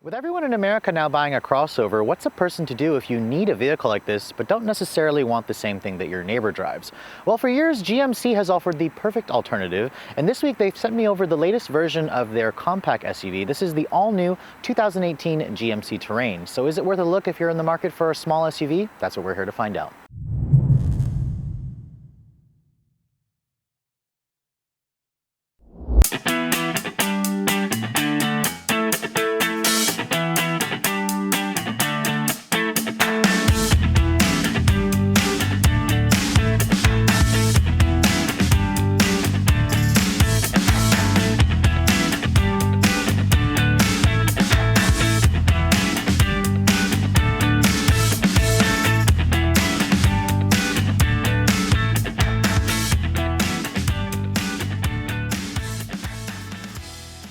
With everyone in America now buying a crossover, what's a person to do if you need a vehicle like this but don't necessarily want the same thing that your neighbor drives? Well, for years, GMC has offered the perfect alternative, and this week they've sent me over the latest version of their compact SUV. This is the all-new 2018 GMC Terrain. So is it worth a look if you're in the market for a small SUV? That's what we're here to find out.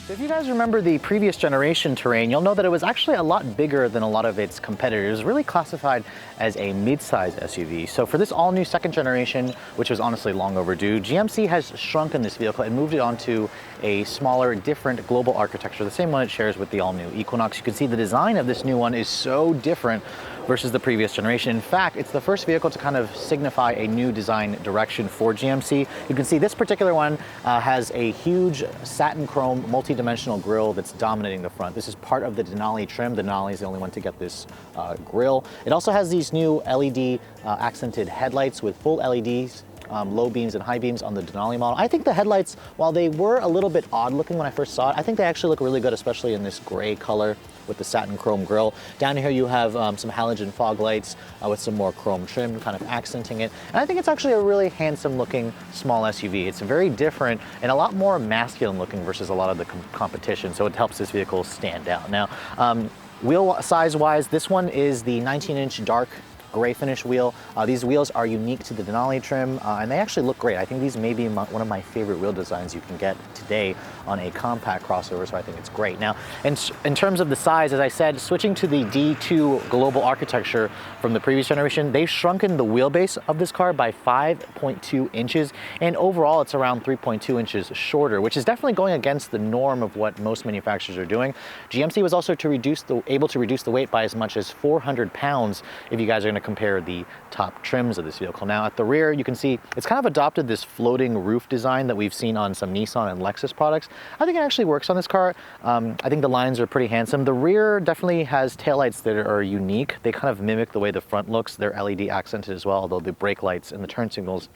If you guys remember the previous generation Terrain, you'll know that it was actually a lot bigger than a lot of its competitors. It was really classified as a mid-size SUV. So for this all-new second generation, which was honestly long overdue, GMC has shrunken this vehicle and moved it onto a smaller, different global architecture, the same one it shares with the all-new Equinox. You can see the design of this new one is so different versus the previous generation. In fact, it's the first vehicle to kind of signify a new design direction for GMC. You can see this particular one has a huge satin chrome multi-dimensional grille that's dominating the front. This is part of the Denali trim. Denali is the only one to get this grille. It also has these new LED accented headlights with full LEDs, low beams and high beams on the Denali model. I think the headlights, while they were a little bit odd looking when I first saw it, I think they actually look really good, especially in this gray color with the satin chrome grille. Down here you have some halogen fog lights with some more chrome trim kind of accenting it. And I think it's actually a really handsome looking small SUV. It's very different and a lot more masculine looking versus a lot of the competition, so it helps this vehicle stand out. Now, wheel size wise, this one is the 19-inch dark gray finish wheel. These wheels are unique to the Denali trim and they actually look great. I think these may be one of my favorite wheel designs you can get today on a compact crossover, so I think it's great. Now, in terms of the size, as I said, switching to the D2 global architecture from the previous generation, they've shrunken the wheelbase of this car by 5.2 inches, and overall it's around 3.2 inches shorter, which is definitely going against the norm of what most manufacturers are doing. GMC was also able to reduce the weight by as much as 400 pounds if you guys are going to compare the top trims of this vehicle. Now at the rear, you can see it's kind of adopted this floating roof design that we've seen on some Nissan and Lexus products. I think it actually works on this car. I think the lines are pretty handsome. The rear definitely has taillights that are unique. They kind of mimic the way the front looks. They're LED accented as well, although the brake lights and the turn signals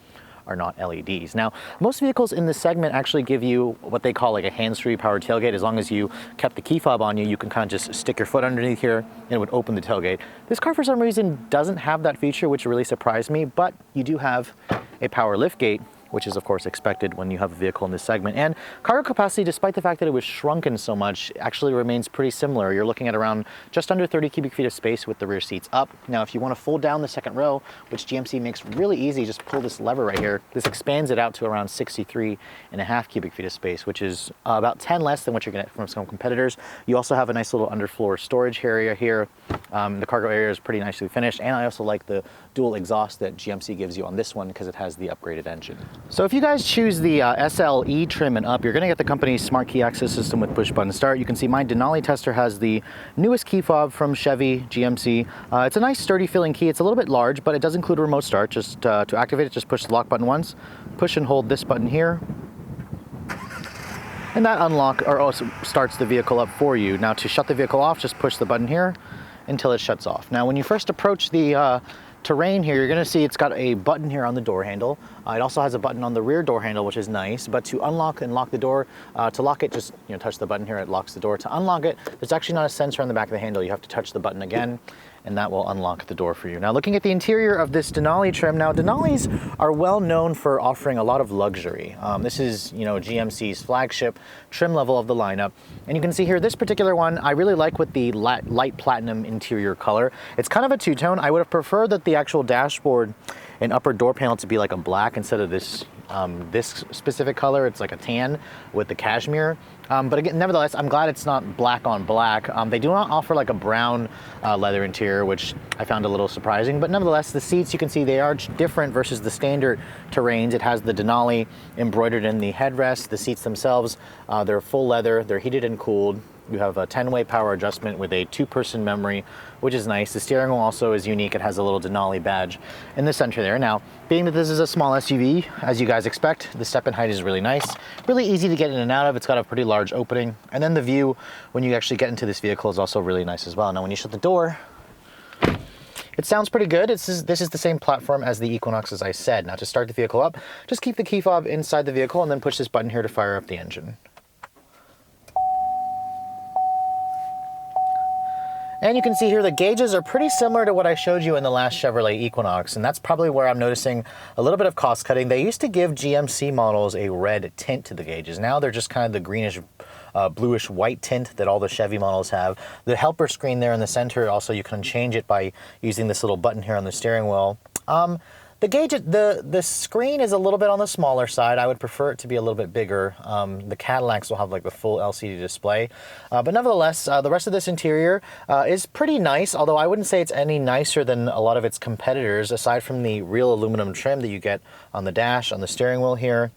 are not LEDs. Now, most vehicles in this segment actually give you what they call like a hands-free power tailgate. As long as you kept the key fob on you, you can kind of just stick your foot underneath here and it would open the tailgate. This car, for some reason, doesn't have that feature, which really surprised me, but you do have a power liftgate, which is of course expected when you have a vehicle in this segment. And cargo capacity, despite the fact that it was shrunken so much, actually remains pretty similar. You're looking at around just under 30 cubic feet of space with the rear seats up. Now, if you want to fold down the second row, which GMC makes really easy, just pull this lever right here. This expands it out to around 63.5 cubic feet of space, which is about 10 less than what you're getting from some competitors. You also have a nice little underfloor storage area here. The cargo area is pretty nicely finished, and I also like the dual exhaust that GMC gives you on this one because it has the upgraded engine. So if you guys choose the SLE trim and up, you're going to get the company's smart key access system with push button start. You can see my Denali tester has the newest key fob from Chevy GMC. It's a nice sturdy feeling key. It's a little bit large, but it does include a remote start. Just to activate it, just push the lock button once, push and hold this button here, and that starts the vehicle up for you. Now to shut the vehicle off, just push the button here until it shuts off. Now when you first approach the Terrain here, you're going to see it's got a button here on the door handle. It also has a button on the rear door handle, which is nice, but to unlock and lock the door, to lock it, just touch the button here, it locks the door. To unlock it, there's actually not a sensor on the back of the handle. You have to touch the button again, and that will unlock the door for you. Now looking at the interior of this Denali trim, now Denalis are well known for offering a lot of luxury. This is GMC's flagship trim level of the lineup, and you can see here this particular one I really like with the light platinum interior color. It's kind of a two-tone. I would have preferred that the actual dashboard and upper door panel to be like a black instead of this this specific color. It's like a tan with the cashmere. But again, nevertheless, I'm glad it's not black on black. They do not offer like a brown leather interior, which I found a little surprising. But nevertheless, the seats, you can see they are different versus the standard Terrains. It has the Denali embroidered in the headrest. The seats themselves, they're full leather. They're heated and cooled. You have a 10-way power adjustment with a 2-person memory, which is nice. The steering wheel also is unique. It has a little Denali badge in the center there. Now, being that this is a small SUV, as you guys expect, the step-in height is really nice. Really easy to get in and out of. It's got a pretty large opening. And then the view when you actually get into this vehicle is also really nice as well. Now, when you shut the door, it sounds pretty good. This is the same platform as the Equinox, as I said. Now, to start the vehicle up, just keep the key fob inside the vehicle and then push this button here to fire up the engine. And you can see here the gauges are pretty similar to what I showed you in the last Chevrolet Equinox, and that's probably where I'm noticing a little bit of cost cutting. They used to give GMC models a red tint to the gauges. Now they're just kind of the greenish bluish white tint that all the Chevy models have. The helper screen there in the center, also you can change it by using this little button here on the steering wheel. The gauge, the screen is a little bit on the smaller side. I would prefer it to be a little bit bigger. The Cadillacs will have like the full LCD display. But nevertheless, the rest of this interior is pretty nice, although I wouldn't say it's any nicer than a lot of its competitors, aside from the real aluminum trim that you get on the dash, on the steering wheel here.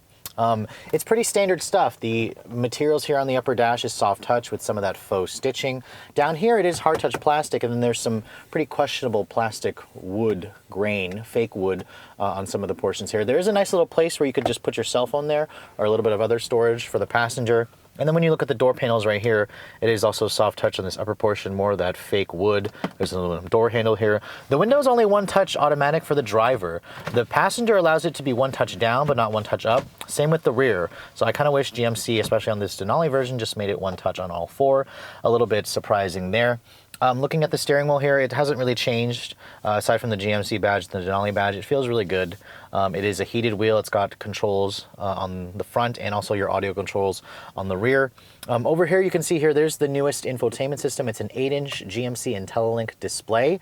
It's pretty standard stuff. The materials here on the upper dash is soft touch with some of that faux stitching. Down here it is hard touch plastic, and then there's some pretty questionable plastic wood grain, fake wood, on some of the portions here. There is a nice little place where you could just put your cell phone there, or a little bit of other storage for the passenger. And then when you look at the door panels right here, it is also soft touch on this upper portion, more of that fake wood. There's an aluminum door handle here. The window is only one touch automatic for the driver. The passenger allows it to be one touch down, but not one touch up. Same with the rear. So I kind of wish GMC, especially on this Denali version, just made it one touch on all four. A little bit surprising there. Looking at the steering wheel here, it hasn't really changed, aside from the GMC badge, the Denali badge. It feels really good. It is a heated wheel. It's got controls on the front and also your audio controls on the rear. Over here, you can see here, there's the newest infotainment system. It's an 8-inch GMC IntelliLink display.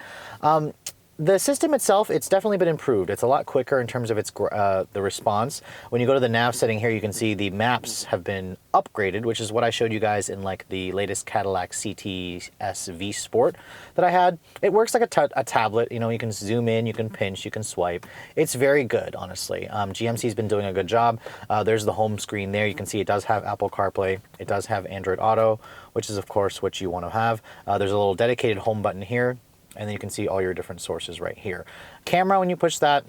The system itself, it's definitely been improved. It's a lot quicker in terms of its the response. When you go to the nav setting here, you can see the maps have been upgraded, which is what I showed you guys in like the latest Cadillac CTS V Sport that I had. It works like a tablet. You know, you can zoom in, you can pinch, you can swipe. It's very good, honestly. GMC's been doing a good job. There's the home screen there. You can see it does have Apple CarPlay. It does have Android Auto, which is of course what you want to have. There's a little dedicated home button here. And then you can see all your different sources right here. Camera, when you push that,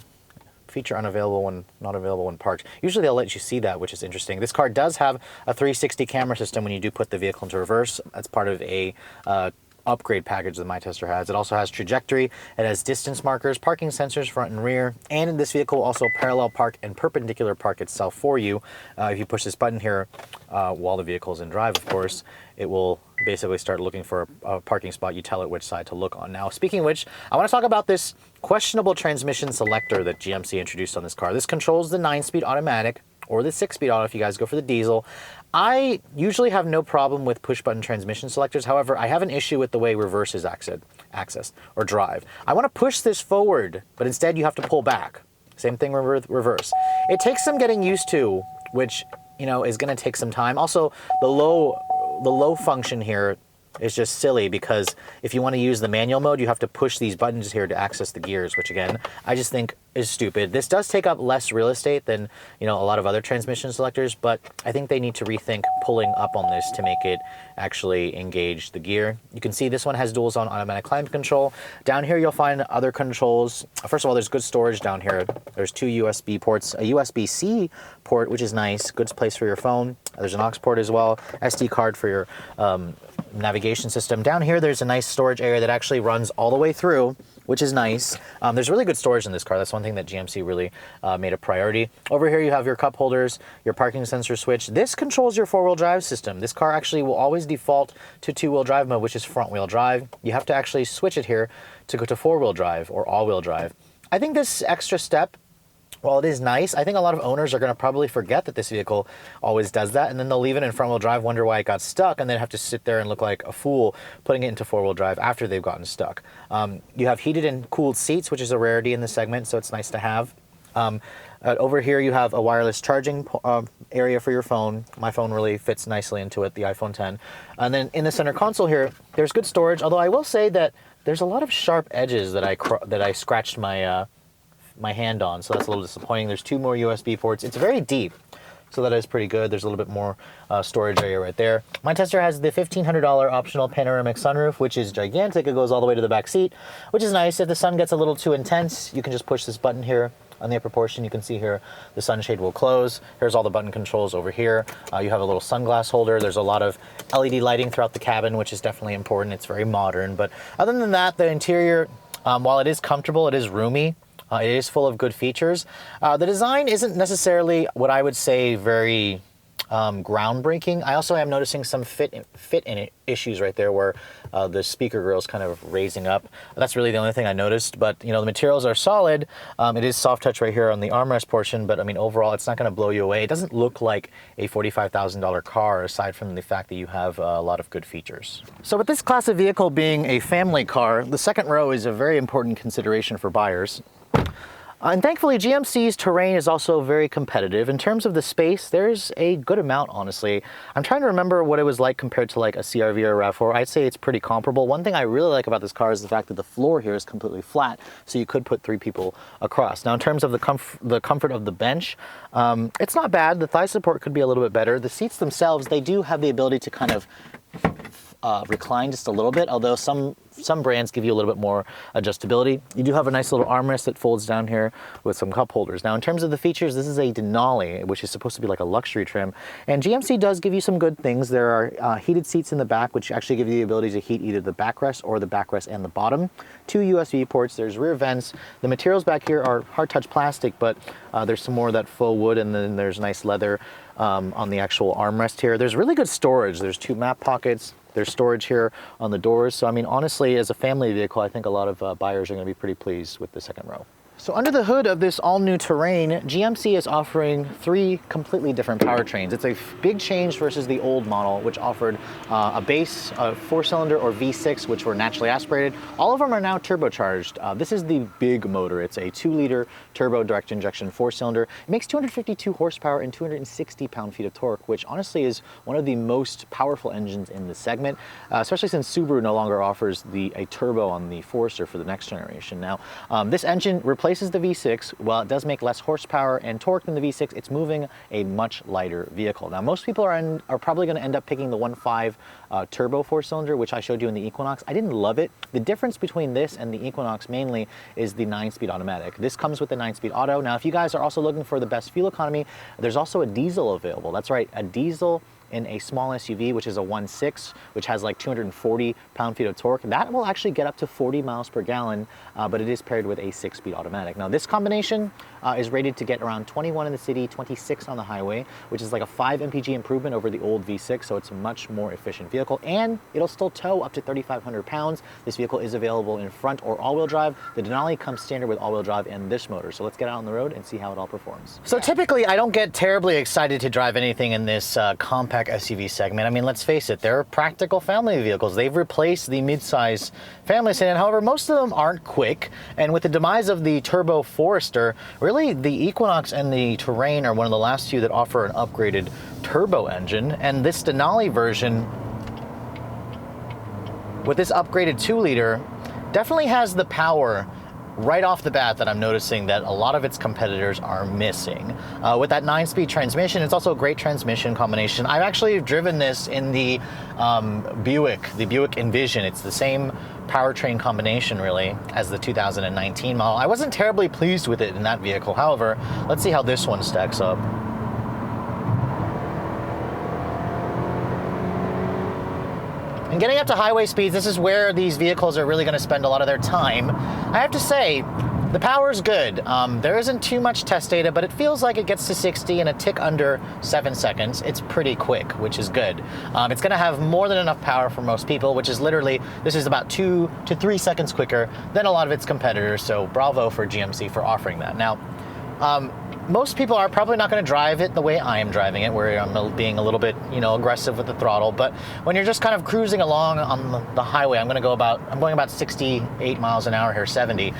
feature unavailable when not available when parked. Usually they'll let you see that, which is interesting. This car does have a 360 camera system when you do put the vehicle into reverse. That's part of a upgrade package that my tester has. It also has trajectory, it has distance markers, parking sensors front and rear, and this vehicle will also parallel park and perpendicular park itself for you. If you push this button here while the vehicle is in drive, of course, it will basically start looking for a parking spot. You tell it which side to look on. Now, speaking of which, I want to talk about this questionable transmission selector that GMC introduced on this car. This controls the 9-speed automatic or the 6-speed auto if you guys go for the diesel. I usually have no problem with push-button transmission selectors. However, I have an issue with the way reverse is accessed or drive. I want to push this forward, but instead you have to pull back. Same thing with reverse. It takes some getting used to, which, you know, is going to take some time. Also, the low function here is just silly because if you want to use the manual mode, you have to push these buttons here to access the gears, which again, I just think is stupid. This does take up less real estate than, you know, a lot of other transmission selectors, but I think they need to rethink pulling up on this to make it actually engage the gear. You can see this one has dual zone automatic climate control. Down here, you'll find other controls. First of all, there's good storage down here. There's 2 USB ports, a USB-C port, which is nice, good place for your phone. There's an aux port as well, SD card for your navigation system. Down here, there's a nice storage area that actually runs all the way through, which is nice. There's really good storage in this car. That's one thing that GMC really made a priority. Over here, you have your cup holders, your parking sensor switch. This controls your 4-wheel drive system. This car actually will always default to 2-wheel drive mode, which is front-wheel drive. You have to actually switch it here to go to 4-wheel drive or all-wheel drive. I think this extra step, while it is nice, I think a lot of owners are going to probably forget that this vehicle always does that, and then they'll leave it in front-wheel drive, wonder why it got stuck, and then have to sit there and look like a fool putting it into 4-wheel drive after they've gotten stuck. You have heated and cooled seats, which is a rarity in this segment, so it's nice to have. Over here, you have a wireless charging area for your phone. My phone really fits nicely into it, the iPhone 10. And then in the center console here, there's good storage, although I will say that there's a lot of sharp edges that I scratched my hand on, so that's a little disappointing. There's 2 more USB ports. It's very deep. So that is pretty good. There's a little bit more storage area right there. My Tester has the $1,500 optional panoramic sunroof, which is gigantic. It goes all the way to the back seat, which is nice. If the sun gets a little too intense, you can just push this button here. On the upper portion, you can see here the sunshade will close. Here's all the button controls over here. You have a little sunglass holder. There's a lot of LED lighting throughout the cabin, which is definitely important. It's very modern. But other than that, the interior, while it is comfortable, it is roomy. It is full of good features. The design isn't necessarily what I would say very groundbreaking. I also am noticing some fit in issues right there where the speaker grill is kind of raising up. That's really the only thing I noticed, but you know, the materials are solid. It is soft touch right here on the armrest portion, but I mean, overall, it's not going to blow you away. It doesn't look like a $45,000 car, aside from the fact that you have a lot of good features. So with this class of vehicle being a family car, the second row is a very important consideration for buyers. And thankfully, GMC's Terrain is also very competitive. In terms of the space, there's a good amount, honestly. I'm trying to remember what it was like compared to like a CR-V or a RAV4. I'd say it's pretty comparable. One thing I really like about this car is the fact that the floor here is completely flat, so you could put 3 people across. Now, in terms of the comfort of the bench, it's not bad. The thigh support could be a little bit better. The seats themselves, they do have the ability to kind of recline just a little bit, although some brands give you a little bit more adjustability. You do have a nice little armrest that folds down here with some cup holders. Now, in terms of the features, this is a Denali, which is supposed to be like a luxury trim, and GMC does give you some good things. There are heated seats in the back, which actually give you the ability to heat either the backrest or the backrest and the bottom. 2 USB ports, there's rear vents. The materials back here are hard touch plastic, but there's some more of that faux wood, and then there's nice leather on the actual armrest here. There's really good storage. There's 2 map pockets. There's storage here on the doors. So I mean, honestly, as a family vehicle, I think a lot of buyers are going to be pretty pleased with the second row. So under the hood of this all-new Terrain, GMC is offering 3 completely different powertrains. It's a big change versus the old model, which offered a base 4-cylinder or V6, which were naturally aspirated. All of them are now turbocharged. This is the big motor. It's a 2-liter turbo direct injection 4-cylinder. It makes 252 horsepower and 260 pound-feet of torque, which honestly is one of the most powerful engines in the segment, especially since Subaru no longer offers a turbo on the Forester for the next generation. Now, this engine replaces the V6. While it does make less horsepower and torque than the V6, it's moving a much lighter vehicle. Now, most people are probably going to end up picking the 1.5 turbo 4-cylinder, which I showed you in the Equinox. I didn't love it. The difference between this and the Equinox mainly is the 9-speed automatic. This comes with the 9-speed auto. Now, if you guys are also looking for the best fuel economy, there's also a diesel available. That's right, a diesel in a small SUV, which is a 1.6, which has like 240 pound-feet of torque. That will actually get up to 40 miles per gallon, but it is paired with a 6-speed automatic. Now, this combination is rated to get around 21 in the city, 26 on the highway, which is like a 5 mpg improvement over the old V6, so it's a much more efficient vehicle, and it'll still tow up to 3,500 pounds. This vehicle is available in front or all-wheel drive. The Denali comes standard with all-wheel drive and this motor, so let's get out on the road and see how it all performs. So typically, I don't get terribly excited to drive anything in this compact SUV segment. I mean, let's face it, they're practical family vehicles. They've replaced the mid-size family sedan. However, most of them aren't quick, and with the demise of the turbo Forester, really the Equinox and the Terrain are one of the last few that offer an upgraded turbo engine, and this Denali version with this upgraded 2-liter definitely has the power right off the bat that I'm noticing that a lot of its competitors are missing. With that 9-speed transmission, it's also a great transmission combination. I've actually driven this in the Buick Envision. It's the same powertrain combination, really, as the 2019 model. I wasn't terribly pleased with it in that vehicle. However, let's see how this one stacks up. And getting up to highway speeds, this is where these vehicles are really going to spend a lot of their time. I have to say, the power is good. There isn't too much test data, but it feels like it gets to 60 in a tick under 7 seconds. It's pretty quick, which is good. It's going to have more than enough power for most people, which is literally, this is about 2 to 3 seconds quicker than a lot of its competitors, so bravo for GMC for offering that. Now, most people are probably not going to drive it the way I am driving it, where I'm being a little bit, aggressive with the throttle. But when you're just kind of cruising along on the highway, I'm going about 68 miles an hour here, 70.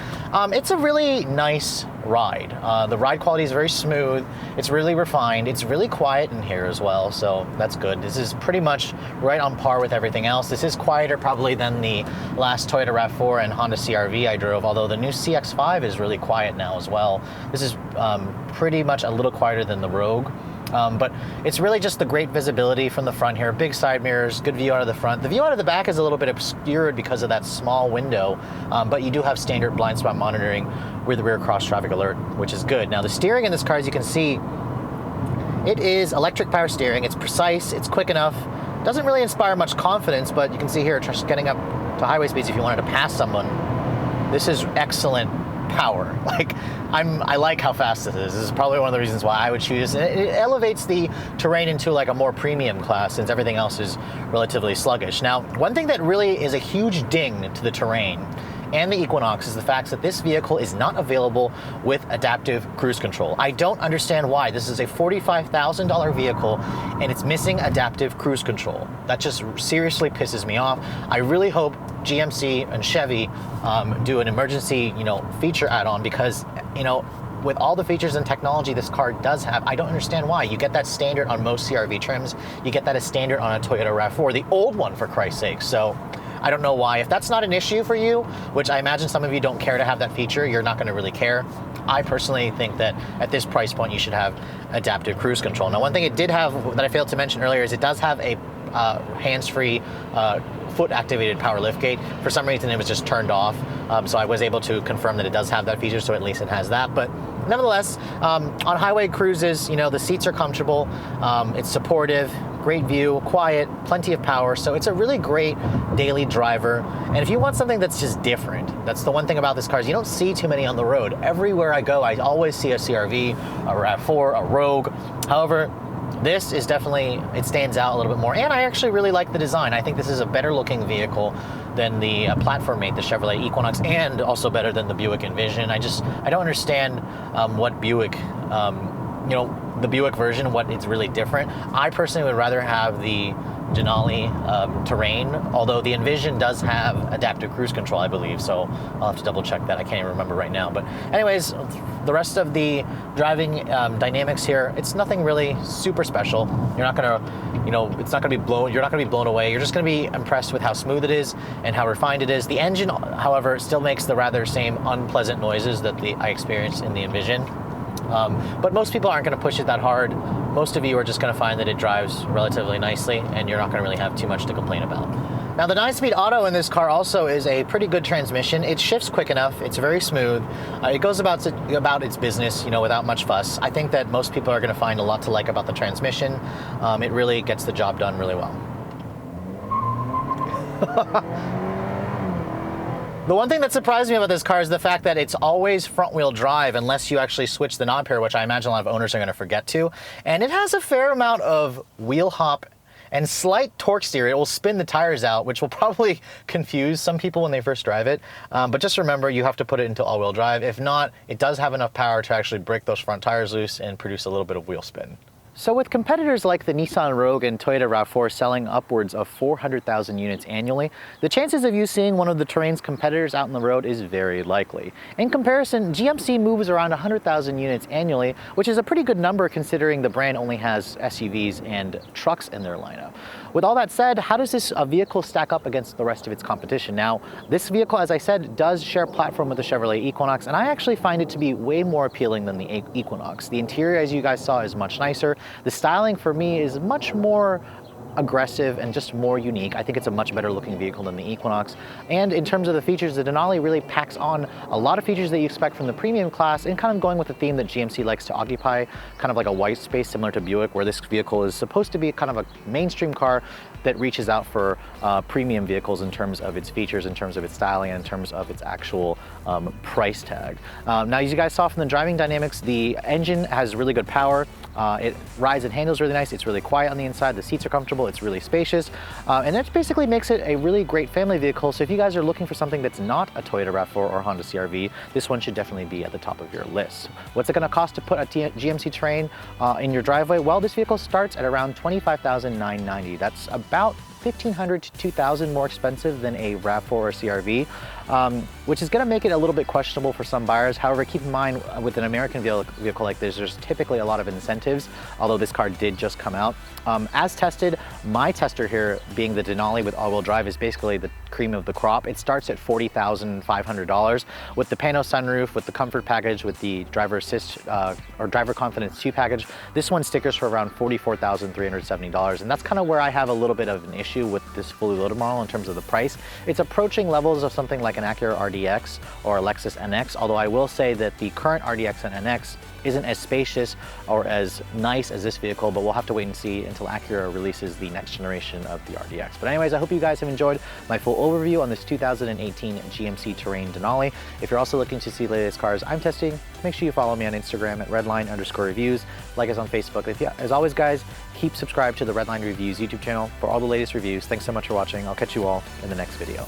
It's a really nice ride. The ride quality is very smooth. It's really refined. It's really quiet in here as well, so that's good. This is pretty much right on par with everything else. This is quieter probably than the last Toyota RAV4 and Honda CR-V I drove, although the new CX-5 is really quiet now as well. This is pretty much a little quieter than the Rogue. But it's really just the great visibility from the front here. Big side mirrors, good view out of the front. The view out of the back is a little bit obscured because of that small window, but you do have standard blind spot monitoring with rear cross traffic alert, which is good. Now the steering in this car, as you can see, it is electric power steering. It's precise, it's quick enough. Doesn't really inspire much confidence, but you can see here, just getting up to highway speeds if you wanted to pass someone. This is excellent power. Like, I like how fast this is. This is probably one of the reasons why I would choose it. It elevates the Terrain into like a more premium class since everything else is relatively sluggish. Now, one thing that really is a huge ding to the Terrain and the Equinox is the fact that this vehicle is not available with adaptive cruise control. I don't understand why. This is a $45,000 vehicle and it's missing adaptive cruise control. That just seriously pisses me off. I really hope GMC and Chevy do an emergency, feature add-on because, with all the features and technology this car does have, I don't understand why. You get that standard on most CR-V trims. You get that as standard on a Toyota RAV4, the old one for Christ's sake. So I don't know why. If that's not an issue for you, which I imagine some of you don't care to have that feature, you're not going to really care. I personally think that at this price point, you should have adaptive cruise control. Now, one thing it did have that I failed to mention earlier is it does have a hands-free foot-activated power liftgate. For some reason, it was just turned off, so I was able to confirm that it does have that feature, so at least it has that. But nevertheless, on highway cruises, the seats are comfortable, it's supportive, great view, quiet, plenty of power, so it's a really great daily driver. And if you want something that's just different, that's the one thing about this car is you don't see too many on the road. Everywhere I go, I always see a CR-V, a RAV4, a Rogue. However, this is definitely, it stands out a little bit more, and I actually really like the design. I think this is a better looking vehicle than the platform mate, the Chevrolet Equinox, and also better than the Buick Envision. I don't understand what Buick, the Buick version, what it's really different. I personally would rather have the Denali Terrain, although the Envision does have adaptive cruise control, I believe, so I'll have to double check that. I can't even remember right now. But anyways, the rest of the driving dynamics here, it's nothing really super special. You're not gonna, it's not gonna be blown, you're not gonna be blown away. You're just gonna be impressed with how smooth it is and how refined it is. The engine, however, still makes the rather same unpleasant noises that I experienced in the Envision. But most people aren't going to push it that hard. Most of you are just going to find that it drives relatively nicely and you're not going to really have too much to complain about. Now the 9-speed auto in this car also is a pretty good transmission. It shifts quick enough, it's very smooth. It goes about its business, without much fuss. I think that most people are going to find a lot to like about the transmission. It really gets the job done really well. The one thing that surprised me about this car is the fact that it's always front-wheel drive unless you actually switch the knob pair, which I imagine a lot of owners are going to forget to. And it has a fair amount of wheel hop and slight torque steer. It will spin the tires out, which will probably confuse some people when they first drive it. But just remember, you have to put it into all-wheel drive. If not, it does have enough power to actually break those front tires loose and produce a little bit of wheel spin. So with competitors like the Nissan Rogue and Toyota RAV4 selling upwards of 400,000 units annually, the chances of you seeing one of the Terrain's competitors out on the road is very likely. In comparison, GMC moves around 100,000 units annually, which is a pretty good number considering the brand only has SUVs and trucks in their lineup. With all that said, how does this vehicle stack up against the rest of its competition? Now, this vehicle, as I said, does share platform with the Chevrolet Equinox, and I actually find it to be way more appealing than the Equinox. The interior, as you guys saw, is much nicer. The styling for me is much more aggressive and just more unique. I think it's a much better looking vehicle than the Equinox. And in terms of the features, the Denali really packs on a lot of features that you expect from the premium class and kind of going with the theme that GMC likes to occupy, kind of like a white space similar to Buick, where this vehicle is supposed to be kind of a mainstream car that reaches out for premium vehicles in terms of its features, in terms of its styling, and in terms of its actual price tag. Now, as you guys saw from the driving dynamics, the engine has really good power. It rides and handles really nice. It's really quiet on the inside. The seats are comfortable. It's really spacious. And that basically makes it a really great family vehicle. So if you guys are looking for something that's not a Toyota RAV4 or Honda CR-V, this one should definitely be at the top of your list. What's it going to cost to put a GMC Terrain in your driveway? Well, this vehicle starts at around $25,990. That's about $1,500 to $2,000 more expensive than a RAV4 or CRV, which is going to make it a little bit questionable for some buyers. However, keep in mind with an American vehicle like this, there's typically a lot of incentives, although this car did just come out. As tested, my tester here, being the Denali with all-wheel drive, is basically the cream of the crop. It starts at $40,500 with the pano sunroof, with the comfort package, with the driver assist or driver confidence 2 package. This one stickers for around $44,370, and that's kind of where I have a little bit of an issue with this fully loaded model in terms of the price. It's approaching levels of something like an Acura RDX or a Lexus NX, although I will say that the current RDX and NX isn't as spacious or as nice as this vehicle, but we'll have to wait and see until Acura releases the next generation of the RDX. But anyways, I hope you guys have enjoyed my full overview on this 2018 GMC Terrain Denali. If you're also looking to see the latest cars I'm testing, make sure you follow me on Instagram at redline_reviews, like us on Facebook. As always, guys, keep subscribed to the Redline Reviews YouTube channel for all the latest reviews. Thanks so much for watching. I'll catch you all in the next video.